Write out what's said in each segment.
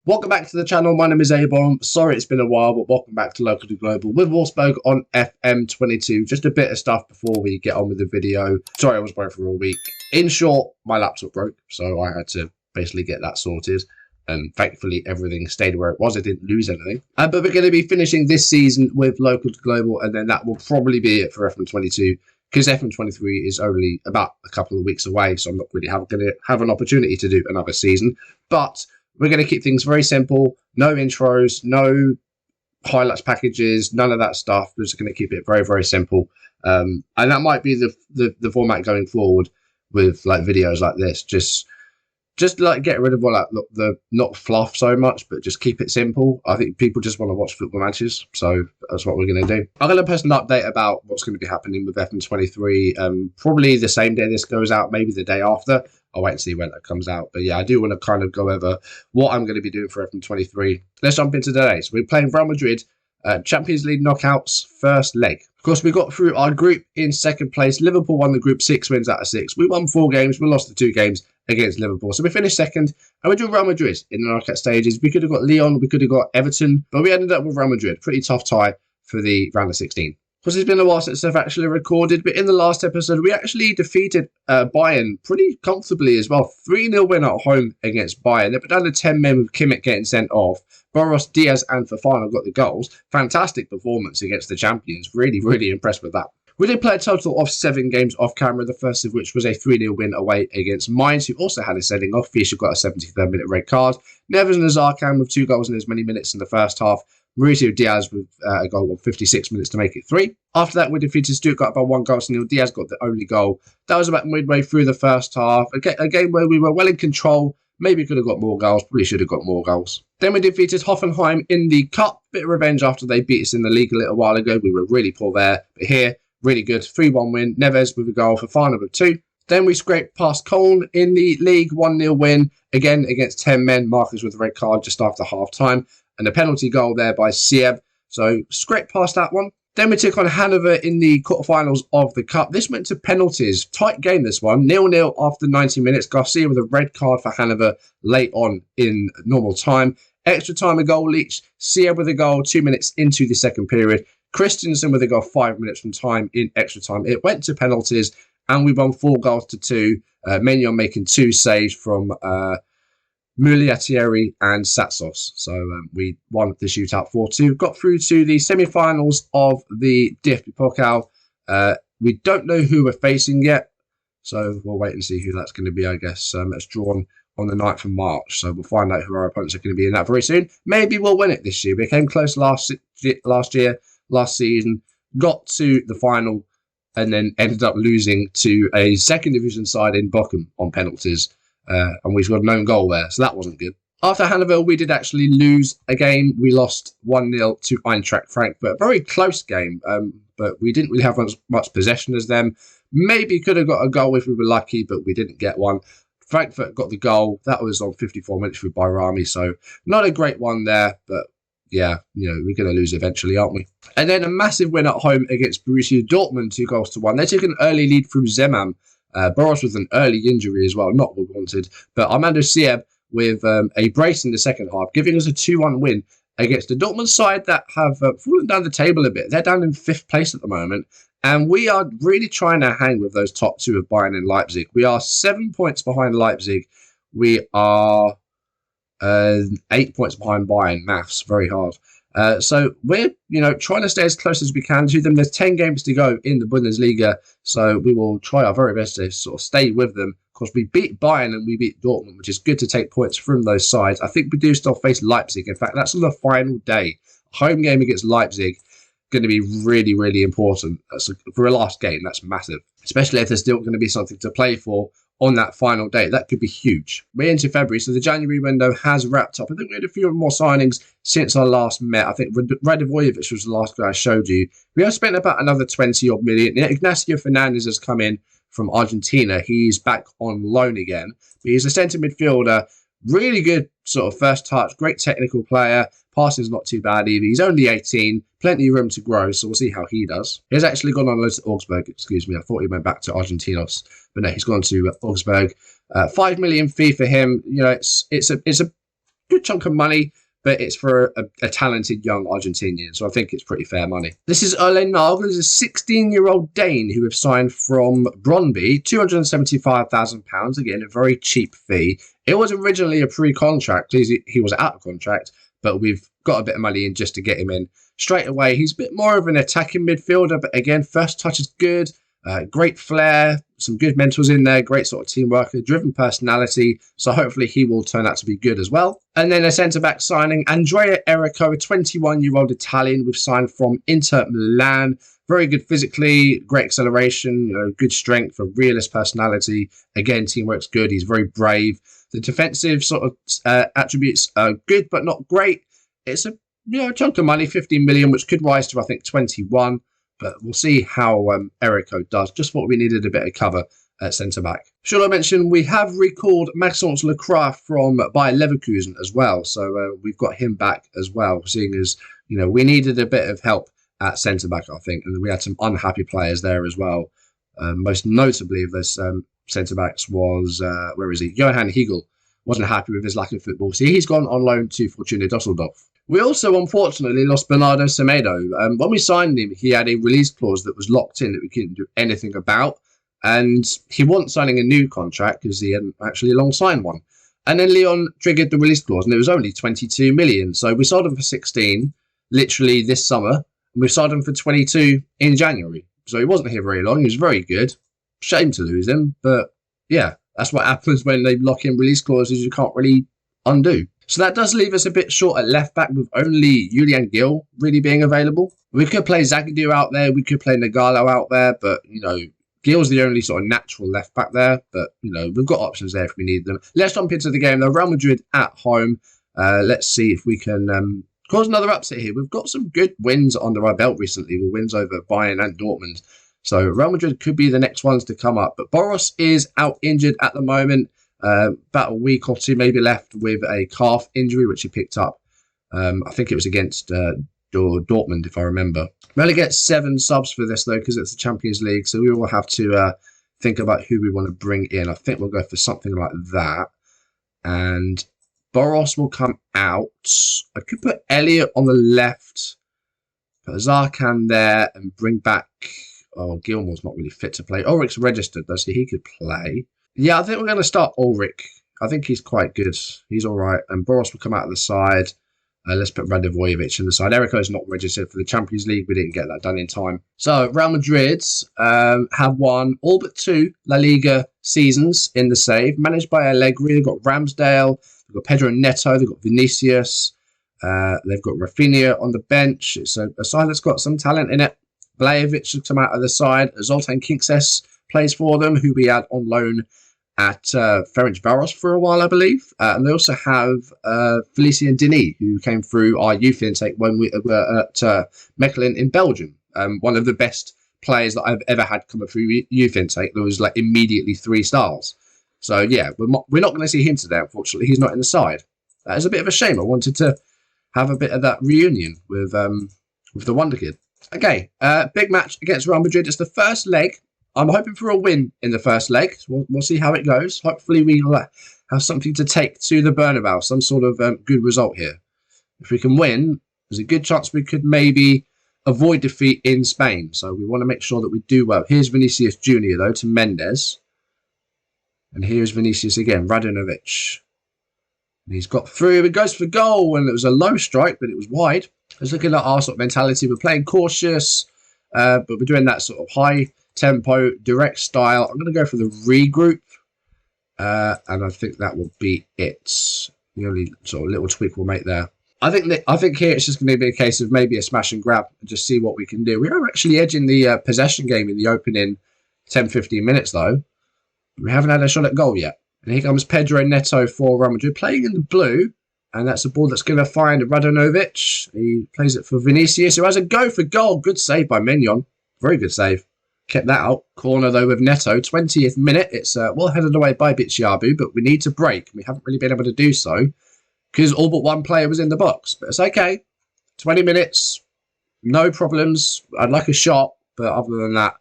Welcome back to the channel. My name is Abon. Sorry it's been a while, but welcome back to Local to Global with WOLFSBURG on FM22. Just a bit of stuff before we get on with the video. Sorry I was away for a week. In short, my laptop broke, so I had to basically get that sorted. And thankfully everything stayed where it was. I didn't lose anything. But we're going to be finishing this season with Local to Global, and then that will probably be it for FM22. Because FM23 is only about a couple of weeks away, so I'm not really going to have an opportunity to do another season. But we're going to keep things very simple. No intros, no highlights packages, none of that stuff. We're just going to keep it very, very simple. And that might be the format going forward with like videos like this. Just like get rid of all that, the not fluff so much, but just keep it simple. I think people just want to watch football matches, so that's what we're going to do. I'm going to post an update about what's going to be happening with FM23. Probably the same day this goes out, maybe the day after. I'll wait and see when that comes out. But yeah, I do want to kind of go over what I'm going to be doing for FM23. Let's jump into today. So we're playing Real Madrid, Champions League knockouts, first leg. Of course, we got through our group in second place. Liverpool won the group, 6 wins out of 6. We won 4 games. We lost the 2 games against Liverpool. So we finished second, and we drew Real Madrid in the knockout stages. We could have got Lyon, we could have got Everton, but we ended up with Real Madrid. Pretty tough tie for the round of 16. Because it's been a while since I've actually recorded, but in the last episode, we actually defeated Bayern pretty comfortably as well. 3-0 win at home against Bayern. They put down to 10 men with Kimmich getting sent off. Boros, Diaz and Fofana got the goals. Fantastic performance against the champions. Really, really impressed with that. We did play a total of 7 games off camera, the first of which was a 3-0 win away against Mainz, who also had a sending off. Fischer got a 73rd minute red card. Neves and Azarkan with 2 goals in as many minutes in the first half. Mauricio Diaz with a goal of 56 minutes to make it 3. After that, we defeated Stuttgart by 1-0. Diaz got the only goal. That was about midway through the first half. A game where we were well in control. Maybe could have got more goals. Probably should have got more goals. Then we defeated Hoffenheim in the Cup. Bit of revenge after they beat us in the league a little while ago. We were really poor there. But here, really good. 3-1 win. Neves with a goal. Fofana with 2. Then we scraped past Cologne in the league. 1-0 win. Again, against 10 men. Marcus with a red card just after half-time. And a penalty goal there by Sieb. So scraped past that one. Then we took on Hanover in the quarterfinals of the Cup. This went to penalties. Tight game, this one. 0-0 after 90 minutes. Garcia with a red card for Hanover late on in normal time. Extra time, a goal each. Sieb with a goal 2 minutes into the second period. Christensen with a goal 5 minutes from time in extra time. It went to penalties, and we won 4-2. Maignan making 2 saves from Muliatieri and Satsos. So we won the shootout 4-2. Got through to the semi-finals of the DFB Pokal. We don't know who we're facing yet, so we'll wait and see who that's going to be, I guess. It's drawn on the 9th of March, so we'll find out who our opponents are going to be in that very soon. Maybe we'll win it this year. We came close last season, got to the final, and then ended up losing to a second division side in Bochum on penalties. And we got a known goal there, so that wasn't good. After Hanover, we did actually lose a game. We lost 1-0 to Eintracht Frankfurt. A very close game, but we didn't really have much possession as them. Maybe could have got a goal if we were lucky, but we didn't get one. Frankfurt got the goal. That was on 54 minutes with Bayrami, so not a great one there, but yeah, you know, we're going to lose eventually, aren't we? And then a massive win at home against Borussia Dortmund, 2-1. They took an early lead through Zeman. Boros with an early injury as well, not what we wanted. But Armando Sieb with a brace in the second half, giving us a 2-1 win against the Dortmund side that have fallen down the table a bit. They're down in 5th place at the moment. And we are really trying to hang with those top 2 of Bayern and Leipzig. We are 7 points behind Leipzig. We are 8 points behind Bayern. Maths, very hard. So we're, trying to stay as close as we can to them. There's 10 games to go in the Bundesliga, so we will try our very best to sort of stay with them. Of course, we beat Bayern and we beat Dortmund, which is good to take points from those sides. I think we do still face Leipzig. In fact, that's on the final day. Home game against Leipzig, going to be really, really important. For a last game, that's massive, especially if there's still going to be something to play for on that final day. That could be huge. We're into February, so the January window has wrapped up. I think we had a few more signings since I last met. I think Radivojevic was the last guy I showed you. We have spent about another 20-odd million. Ignacio Fernandez has come in from Argentina. He's back on loan again. But he's a centre midfielder. Really good sort of first touch. Great technical player. Passing's not too bad either. He's only 18. Plenty of room to grow, so we'll see how he does. He's actually gone on loan to Augsburg, excuse me. I thought he went back to Argentinos. But no, he's gone to Augsburg. 5 million fee for him. You know, it's a good chunk of money, but it's for a talented young Argentinian, so I think it's pretty fair money. This is Ole Nagel. He's a 16-year-old Dane who have signed from Brøndby, £275,000. Again, a very cheap fee. It was originally a pre-contract. He was out of contract, but we've got a bit of money in just to get him in straight away. He's a bit more of an attacking midfielder, but again, first touch is good. Great flair, some good mentals in there, great sort of team worker, driven personality, so hopefully he will turn out to be good as well. And then a centre-back signing, Andrea Errico, a 21-year-old Italian we've signed from Inter Milan. Very good physically, great acceleration, good strength, a realist personality. Again, teamwork's good, he's very brave. The defensive sort of attributes are good, but not great. It's a chunk of money, 15 million, which could rise to, I think, 21. But we'll see how Errico does. Just what we needed a bit of cover at centre-back. Should I mention, we have recalled Maxence Lecroix from Bayer Leverkusen as well. So we've got him back as well, seeing as, we needed a bit of help at centre-back, I think. And we had some unhappy players there as well. Most notably of this centre-backs was, where is he? Johan Hegel wasn't happy with his lack of football. See, he's gone on loan to Fortuna Düsseldorf. We also, unfortunately, lost Bernardo Semedo. When we signed him, he had a release clause that was locked in that we couldn't do anything about. And he wasn't signing a new contract because he hadn't actually long signed one. And then Lyon triggered the release clause, and it was only 22 million. So we sold him for 16, literally this summer. And we sold him for 22 in January. So he wasn't here very long. He was very good. Shame to lose him. But yeah, that's what happens when they lock in release clauses you can't really undo. So that does leave us a bit short at left back with only Julian Gil really being available. We could play Zagadou out there. We could play Nagalo out there. But, Gil's the only sort of natural left back there. But, we've got options there if we need them. Let's jump into the game though. Real Madrid at home. Let's see if we can cause another upset here. We've got some good wins under our belt recently with wins over Bayern and Dortmund. So Real Madrid could be the next ones to come up. But Boros is out injured at the moment. About a week or two maybe left with a calf injury, which he picked up. I think it was against Dortmund, if I remember. We only get 7 subs for this, though, because it's the Champions League. So we will have to think about who we want to bring in. I think we'll go for something like that. And Boros will come out. I could put Elliot on the left, put Zarkan there, and bring back... Oh, Gilmore's not really fit to play. Ulrich's registered, though, so he could play. Yeah, I think we're going to start Ulrich. I think he's quite good. He's all right. And Boros will come out of the side. Let's put Radivojevic in the side. Errico's not registered for the Champions League. We didn't get that done in time. So, Real Madrid have won all but 2 La Liga seasons in the save. Managed by Allegri. They've got Ramsdale. They've got Pedro Neto. They've got Vinicius. They've got Rafinha on the bench. It's a side that's got some talent in it. Blajovic should come out of the side. Zoltan Kinkses plays for them, who we had on loan at Ferencvaros for a while, I believe. And they also have Felicien Denis, who came through our youth intake when we were at Mechelen in Belgium. One of the best players that I've ever had come through youth intake. There was immediately 3 stars. So yeah, we're not going to see him today, unfortunately. He's not in the side. That is a bit of a shame. I wanted to have a bit of that reunion with the Wonder Kid. Okay, big match against Real Madrid. It's the first leg. I'm hoping for a win in the first leg. We'll see how it goes. Hopefully we'll have something to take to the Bernabeu, some sort of good result here. If we can win, there's a good chance we could maybe avoid defeat in Spain. So we want to make sure that we do well. Here's Vinicius Jr., though, to Mendes. And here's Vinicius again, Radinovic. And he's got through. It goes for goal, and it was a low strike, but it was wide. Let's look at our sort of mentality. We're playing cautious, but we're doing that sort of high tempo, direct style. I'm going to go for the regroup, and I think that will be it. The only sort of little tweak we'll make there. I think here it's just going to be a case of maybe a smash and grab and just see what we can do. We are actually edging the possession game in the opening 10-15 minutes, though. We haven't had a shot at goal yet. And here comes Pedro Neto for Real Madrid, playing in the blue. And that's a ball that's going to find Radinovic. He plays it for Vinicius, who has a go for goal. Good save by Mignon. Very good save. Kept that out. Corner, though, with Neto. 20th minute. It's well headed away by Bichiabu, but we need to break. We haven't really been able to do so because all but one player was in the box. But it's okay. 20 minutes. No problems. I'd like a shot, but other than that,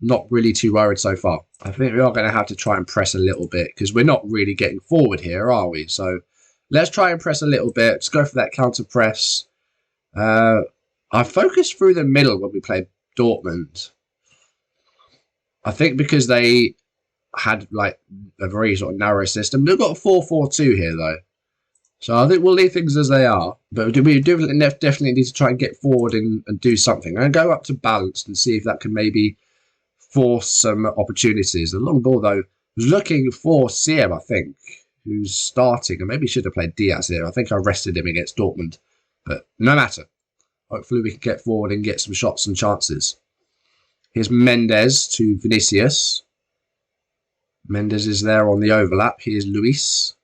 not really too worried so far. I think we are going to have to try and press a little bit because we're not really getting forward here, are we? So Let's try and press a little bit. Let's go for that counter press. I focused through the middle when we played Dortmund. I think because they had like a very sort of narrow system. We've got a 4-4-2 here though. So I think we'll leave things as they are. But we definitely need to try and get forward and do something. I'm going to go up to balanced and see if that can maybe force some opportunities. The long ball though was looking for Siem, I think, who's starting. And maybe should have played Diaz here. I think I rested him against Dortmund. But no matter. Hopefully we can get forward and get some shots and chances. Here's Mendes to Vinicius. Mendes is there on the overlap. Here's Luis.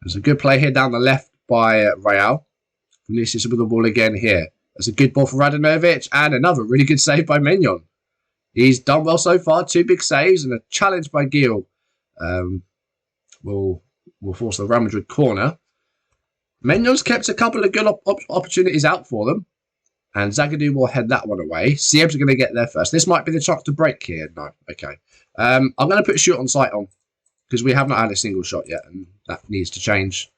There's a good play here down the left by Real. Vinicius with the ball again here. There's a good ball for Radanovic and another really good save by Mignon. He's done well so far. 2 big saves and a challenge by Gil. Will force the Real Madrid corner. Mignon's kept a couple of good opportunities out for them. And Zagadou will head that one away. Sieb's going to get there first. This might be the chance to break here. No, okay. I'm going to put shoot on sight on. Because we have not had a single shot yet. And that needs to change.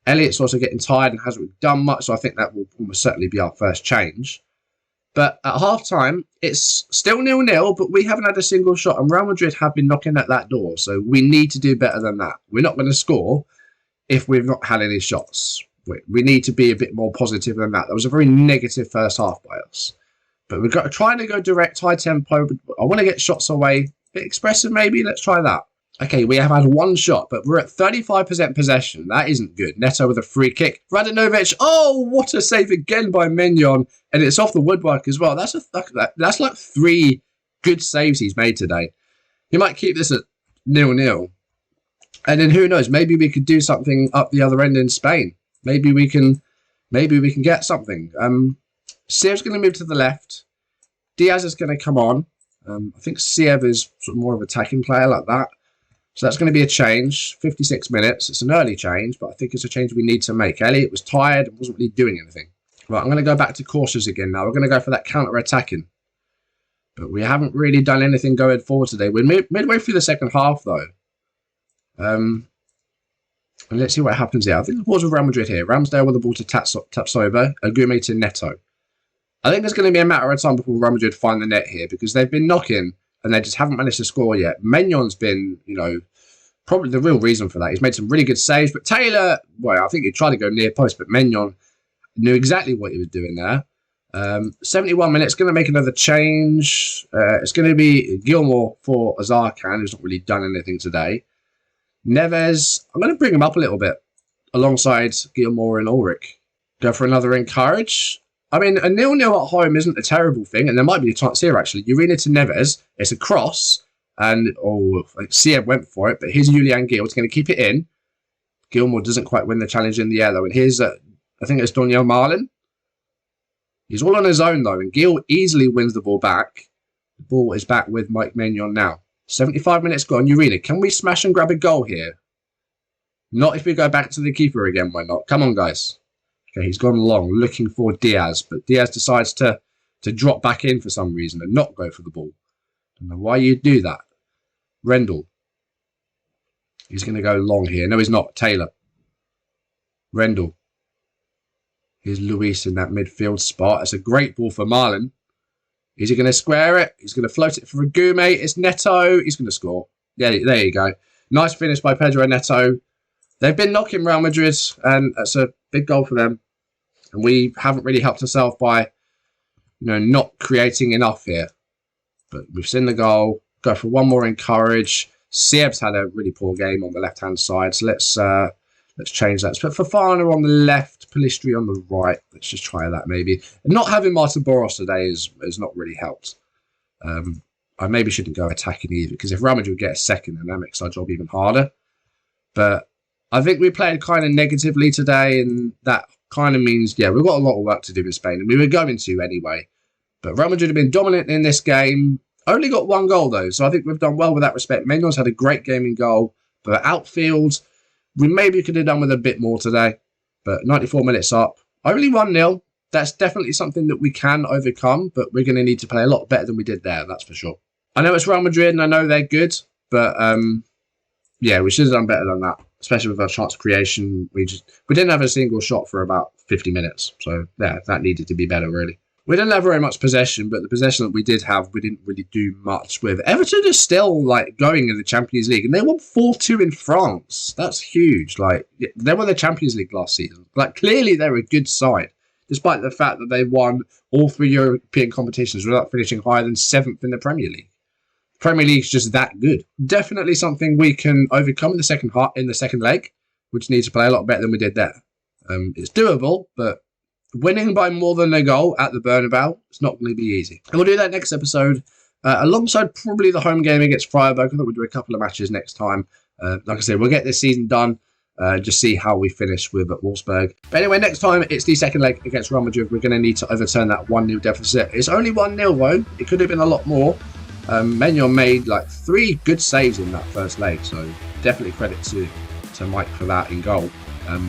Elliot's also getting tired and hasn't done much. So I think that will almost certainly be our first change. But at half-time, it's still 0-0. But we haven't had a single shot. And Real Madrid have been knocking at that door. So we need to do better than that. We're not going to score if we've not had any shots. We need to be a bit more positive than that. That was a very negative first half by us. But we're trying to go direct, high tempo. I want to get shots away. A bit expressive maybe. Let's try that. Okay, we have had one shot, but we're at 35% possession. That isn't good. Neto with a free kick. Radanovic. Oh, what a save again by Mignon. And it's off the woodwork as well. That's like 3 good saves he's made today. He might keep this at 0-0. And then who knows? Maybe we could do something up the other end in Spain. Maybe we can get something. Siev's going to move to the left. Diaz is going to come on. I think Siev is sort of more of an attacking player like that. So that's going to be a change. 56 minutes. It's an early change, but I think it's a change we need to make. Elliot was tired and wasn't really doing anything. Right, I'm going to go back to cautious again now. We're going to go for that counter-attacking. But we haven't really done anything going forward today. We're midway through the second half, though. And let's see what happens here. I think the ball's with Real Madrid here. Ramsdale with the ball to Tapsoba. Agume to Neto. I think it's going to be a matter of time before Real Madrid find the net here because they've been knocking and they just haven't managed to score yet. Mignon's been, you know, probably the real reason for that. He's made some really good saves. But Taylor, well, I think he tried to go near post, but Mignon knew exactly what he was doing there. 71 minutes. Going to make another change. It's going to be Gilmour for Azarkan, who's not really done anything today. Neves, I'm going to bring him up a little bit alongside Gilmour and Ulrich. Go for another encourage. I mean, a 0-0 at home isn't a terrible thing, and there might be a chance here, actually. Urena to Neves. It's a cross, and, Sieb went for it, but here's Julian Gil. It's going to keep it in. Gilmour doesn't quite win the challenge in the air, though, and here's, I think it's Daniel Marlin. He's all on his own, though, and Gil easily wins the ball back. The ball is back with Mike Maignan now. 75 minutes gone. Urena, can we smash and grab a goal here? Not if we go back to the keeper again, why not? Come on, guys. Okay, he's gone long, looking for Diaz, but Diaz decides to drop back in for some reason and not go for the ball. Don't know why you'd do that. Rendell. He's going to go long here. No, he's not. Taylor. Rendell. Here's Luis in that midfield spot. It's a great ball for Marlin. Is he going to square it? He's going to float it for Agume. It's Neto. He's going to score. Yeah, there you go. Nice finish by Pedro Neto. They've been knocking Real Madrid, and that's a big goal for them. And we haven't really helped ourselves by, not creating enough here. But we've seen the goal. Go for one more encourage. Sieb's had a really poor game on the left-hand side, so let's change that. Let's put Fofana on the left, Pellistri on the right. Let's just try that maybe. And not having Martin Boros today has not really helped. I maybe shouldn't go attacking either, because if Real Madrid get a second, then that makes our job even harder. But I think we played kind of negatively today, and that kind of means, yeah, we've got a lot of work to do in Spain, and we were going to anyway. But Real Madrid have been dominant in this game. Only got one goal, though, so I think we've done well with that respect. Magnon's had a great game in goal, but outfield, we maybe could have done with a bit more today. But 94 minutes up. Only 1-0. That's definitely something that we can overcome, but we're going to need to play a lot better than we did there, that's for sure. I know it's Real Madrid, and I know they're good, but yeah, we should have done better than that. especially with our chance of creation. We didn't have a single shot for about 50 minutes. So yeah, that needed to be better, really. We didn't have very much possession, but the possession that we did have, we didn't really do much with. Everton is still like going in the Champions League, and they won 4-2 in France. That's huge. Like, they won the Champions League last season. Like, clearly they're a good side, despite the fact that they won all 3 European competitions without finishing higher than 7th in the Premier League. Premier League's just that good. Definitely something we can overcome in the second leg. We just need to play a lot better than we did there. It's doable, but winning by more than a goal at the Bernabeu, it's not going to be easy. And we'll do that next episode, alongside probably the home game against Freiburg. I think we'll do a couple of matches next time. Like I said, we'll get this season done, just see how we finish with Wolfsburg. But anyway, next time it's the second leg against Real Madrid. We're going to need to overturn that 1-0 deficit. It's only 1-0 though. It could have been a lot more. Maignan made like 3 good saves in that first leg, so definitely credit to Mike for that in goal.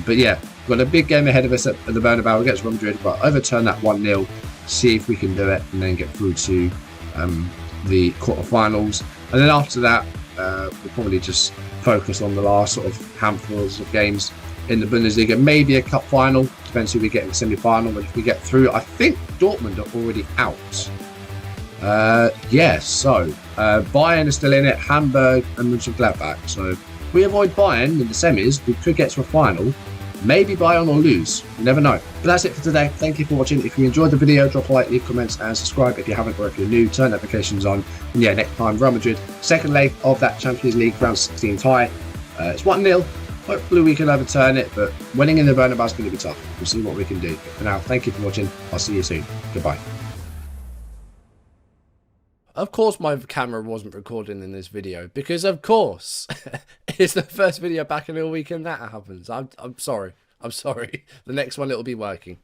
But yeah, we've got a big game ahead of us at the Bernabeu against Real Madrid, but overturn that 1-0, see if we can do it, and then get through to the quarterfinals. And then after that, we'll probably just focus on the last sort of handfuls of games in the Bundesliga, maybe a cup final, depends who we get in the semi-final. But if we get through, I think Dortmund are already out. Yes, so Bayern is still in it, Hamburg and Mönchengladbach. So if we avoid Bayern in the semis, we could get to a final. Maybe Bayern or lose. You never know. But that's it for today. Thank you for watching. If you enjoyed the video, drop a like, leave comments, and subscribe if you haven't, or if you're new, turn notifications on. And yeah, next time, Real Madrid, second leg of that Champions League round 16 tie. It's 1-0. Hopefully we can overturn it, but winning in the Bernabeu is going to be tough. We'll see what we can do. But for now, thank you for watching. I'll see you soon. Goodbye. Of course my camera wasn't recording in this video, because of course it's the first video back in a week and that happens. I'm sorry. The next one it'll be working.